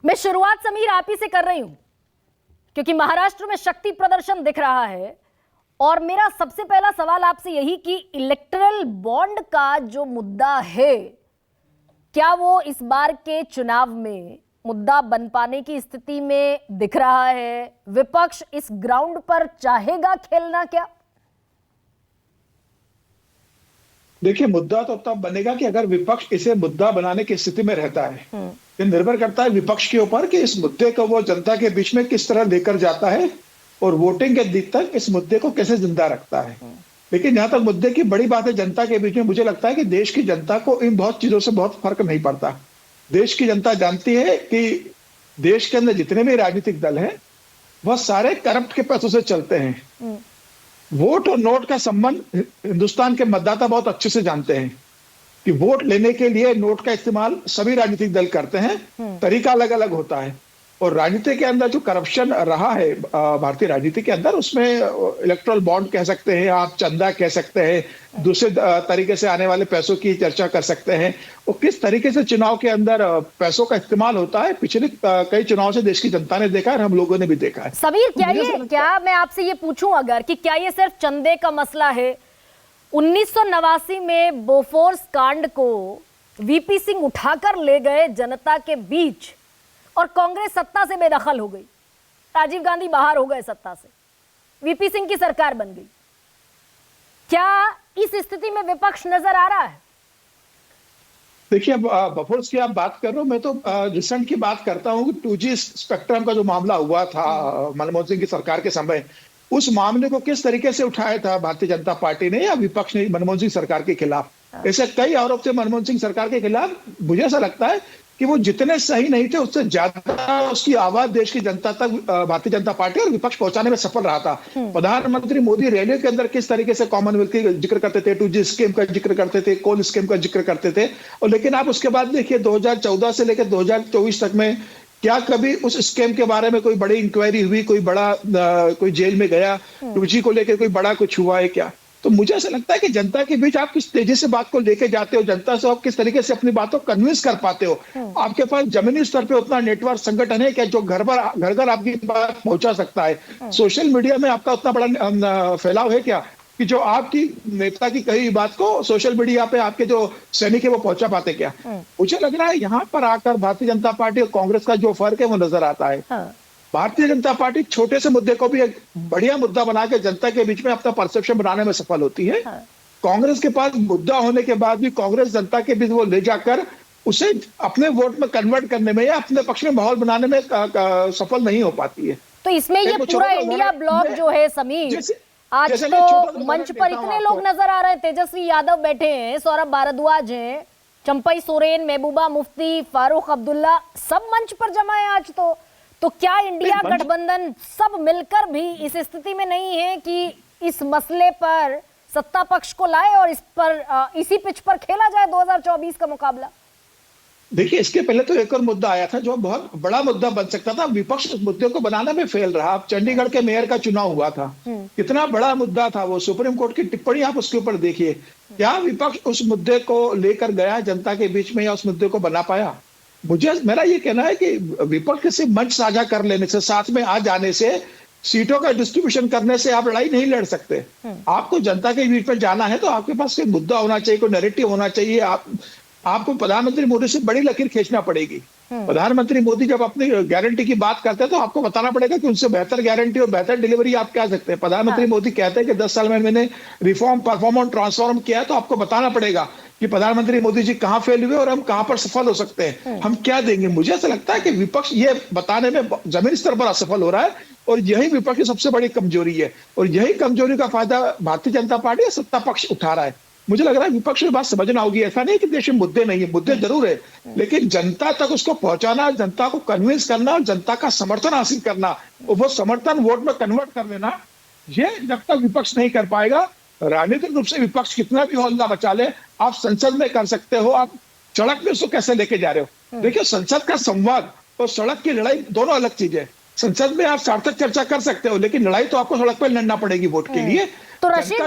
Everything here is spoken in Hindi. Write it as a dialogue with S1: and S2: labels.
S1: मैं शुरुआत समीर आप ही से कर रही हूं क्योंकि महाराष्ट्र में शक्ति प्रदर्शन दिख रहा है और मेरा सबसे पहला सवाल आपसे यही कि इलेक्टरल बॉन्ड का जो मुद्दा है, क्या वो इस बार के चुनाव में मुद्दा बन पाने की स्थिति में दिख रहा है? विपक्ष इस ग्राउंड पर चाहेगा खेलना क्या?
S2: देखिए, मुद्दा तो तब बनेगा कि अगर विपक्ष इसे मुद्दा बनाने की स्थिति में रहता है। ये निर्भर करता है विपक्ष के ऊपर कि इस मुद्दे को वो जनता के बीच में किस तरह लेकर जाता है और वोटिंग के दिन तक इस मुद्दे को कैसे जिंदा रखता है। लेकिन जहां तक मुद्दे की बड़ी बात है जनता के बीच में, मुझे लगता है कि देश की जनता को इन बहुत चीजों से बहुत फर्क नहीं पड़ता। देश की जनता जानती है कि देश के अंदर जितने भी राजनीतिक दल हैं वह सारे करप्ट के पैसों से चलते हैं। वोट और नोट का संबंध हिंदुस्तान के मतदाता बहुत अच्छे से जानते हैं कि वोट लेने के लिए नोट का इस्तेमाल सभी राजनीतिक दल करते हैं। तरीका अलग अलग होता है और राजनीति के अंदर जो करप्शन रहा है भारतीय राजनीति के अंदर, उसमें इलेक्टोरल बॉन्ड कह सकते हैं, आप चंदा कह सकते हैं, दूसरे तरीके से आने वाले पैसों की चर्चा कर सकते हैं और किस तरीके से चुनाव के अंदर पैसों का इस्तेमाल होता है पिछले कई चुनाव से देश की जनता ने देखा है और हम लोगों ने भी देखा है।
S1: समीर, क्या मैं आपसे ये पूछूं अगर कि क्या ये सिर्फ चंदे का मसला है? 1989 में बोफोर्स कांड को वीपी सिंह उठाकर ले गए जनता के बीच और कांग्रेस सत्ता से बेदखल हो गई। राजीव गांधी बाहर हो गए सत्ता से, वीपी सिंह की सरकार बन गई। क्या इस स्थिति में विपक्ष नजर आ रहा है?
S2: देखिए, बोफोर्स की आप बात कर रहे हो, मैं तो रिसेंट की बात करता हूं कि 2G स्पेक्ट्रम का जो मामला हुआ था मनमोहन सिंह की सरकार के समय, उस मामले को किस तरीके से उठाया था भारतीय जनता पार्टी ने या विपक्ष ने मनमोहन सिंह सरकार के खिलाफ। ऐसे कई आरोप थे मनमोहन सिंह सरकार के खिलाफ। मुझे ऐसा लगता है कि वो जितने सही नहीं थे उससे ज्यादा उसकी आवाज देश की जनता तक भारतीय जनता पार्टी और विपक्ष पहुंचाने में सफल रहा था। प्रधानमंत्री मोदी रैलियों के अंदर किस तरीके से कॉमनवेल्थ का जिक्र करते थे, 2G स्कीम का जिक्र करते थे, कोल स्कीम का जिक्र करते थे, और लेकिन आप उसके बाद देखिए 2014 से लेकर 2024 तक में क्या कभी उस स्कीम के बारे में कोई बड़ी इंक्वायरी हुई, कोई बड़ा कोई जेल में गया, 2G को लेकर कोई बड़ा कुछ हुआ है क्या? तो मुझे ऐसा लगता है कि जनता के बीच आप किस तेजी से बात को लेके जाते हो, जनता से आप किस तरीके से अपनी बातों को कन्विंस कर पाते हो। आपके पास जमीनी स्तर पे उतना नेटवर्क संगठन है क्या जो घर घर आपकी बात पहुंचा सकता है? सोशल मीडिया में आपका उतना बड़ा फैलाव है क्या कि जो आपकी नेता की कही बात को सोशल मीडिया पे आपके जो सैनिक है वो पहुंचा पाते क्या? मुझे लग रहा है यहाँ पर आकर भारतीय जनता पार्टी और कांग्रेस का जो फर्क है वो नजर आता है। भारतीय जनता पार्टी छोटे से मुद्दे को भी एक बढ़िया मुद्दा बना के जनता के बीच में अपना परसेप्शन बनाने में सफल होती है। कांग्रेस के पास मुद्दा होने के बाद भी कांग्रेस जनता के बीच वो ले जाकर उसे अपने वोट में कन्वर्ट करने में या अपने पक्ष में माहौल बनाने में सफल नहीं हो पाती है।
S1: तो इसमें ये पूरा इंडिया ब्लॉक जो है समीर, आज तो मंच पर इतने लोग नजर आ रहे हैं। तेजस्वी यादव बैठे हैं, सौरभ भारद्वाज हैं, चंपई सोरेन, महबूबा मुफ्ती, फारूक अब्दुल्ला, सब मंच पर जमा है आज। तो क्या इंडिया गठबंधन सब मिलकर भी इस स्थिति में नहीं है कि इस मसले पर सत्ता पक्ष को लाए और इसी पिच पर खेला जाए 2024 का मुकाबला?
S2: देखिए, इसके पहले तो एक और मुद्दा आया था जो बहुत बड़ा मुद्दा बन सकता था। विपक्ष उस मुद्दे को बनाने में फेल रहा। चंडीगढ़ के मेयर का चुनाव हुआ था, कितना बड़ा मुद्दा था वो। सुप्रीम कोर्ट की टिप्पणी आप उसके ऊपर देखिए। क्या विपक्ष उस मुद्दे को लेकर गया जनता के बीच में या उस मुद्दे को बना पाया? मेरा ये कहना है कि विपक्ष से मंच साझा कर लेने से, साथ में आ जाने से, सीटों का डिस्ट्रीब्यूशन करने से आप लड़ाई नहीं लड़ सकते। आपको जनता के बीच में जाना है तो आपके पास कोई मुद्दा होना चाहिए, कोई नैरेटिव होना चाहिए। आपको प्रधानमंत्री मोदी से बड़ी लकीर खींचना पड़ेगी। प्रधानमंत्री मोदी जब अपनी गारंटी की बात करते हैं तो आपको बताना पड़ेगा कि उनसे बेहतर गारंटी और बेहतर डिलीवरी आप क्या सकते हैं। प्रधानमंत्री मोदी कहते हैं कि 10 साल में मैंने रिफॉर्म, परफॉर्म और ट्रांसफॉर्म किया है, तो आपको बताना पड़ेगा कि प्रधानमंत्री मोदी जी कहां फेल हुए और हम कहां पर सफल हो सकते हैं, हम क्या देंगे। मुझे ऐसा लगता है कि विपक्ष ये बताने में जमीनी स्तर पर असफल हो रहा है और यही विपक्ष की सबसे बड़ी कमजोरी है और यही कमजोरी का फायदा भारतीय जनता पार्टी या सत्ता पक्ष उठा रहा है। मुझे लग रहा है विपक्ष की बात समझना होगी। ऐसा नहीं कि देश में मुद्दे नहीं है, मुद्दे जरूर है, लेकिन जनता तक उसको पहुंचाना, जनता को कन्विंस करना और जनता का समर्थन हासिल करना और वो समर्थन वोट में कन्वर्ट कर लेना, ये जब तक विपक्ष नहीं कर पाएगा, राजनीतिक रूप से विपक्ष कितना भी हौसला बचा ले, आप संसद में कर सकते हो, आप सड़क में उसको कैसे लेके जा रहे हो। देखिए, संसद का संवाद और सड़क की लड़ाई दोनों अलग चीज है। संसद में आप सार्थक चर्चा कर सकते हो, लेकिन लड़ाई तो आपको सड़क पर लड़ना पड़ेगी वोट के लिए।
S1: तो रशीद